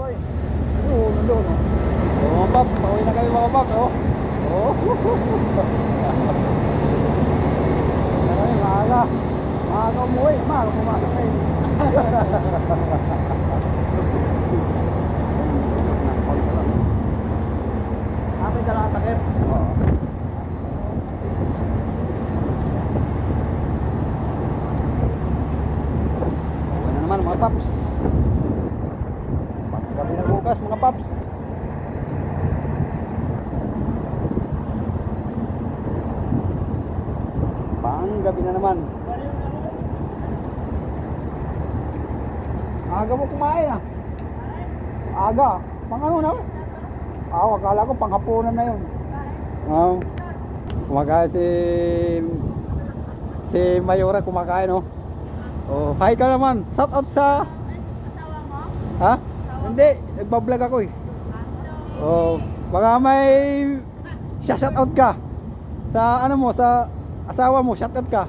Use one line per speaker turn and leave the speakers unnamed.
boy. Oo, nandun. Oo, mga paps. Pauwi na kami mga paps. Oo. Oo. Kami, maaga. Maaga umuwi. Maaga pumasok kayo. Amin dala ang takip. Oo. Uwi na naman mga paps. Gabi na bukas mga paps. Gabi na naman. Aga mo kumain ah. Aga. Pang ano na? Akala ko panghapunan na yun. Kumakain si Mayora kumakain oh. Oh, hi ka naman. Shout out sa asawa mo? Ha? Hindi, nagba-vlog ako eh. Oh, baka may shout out ka sa ano mo, sa asawa mo, shout out ka.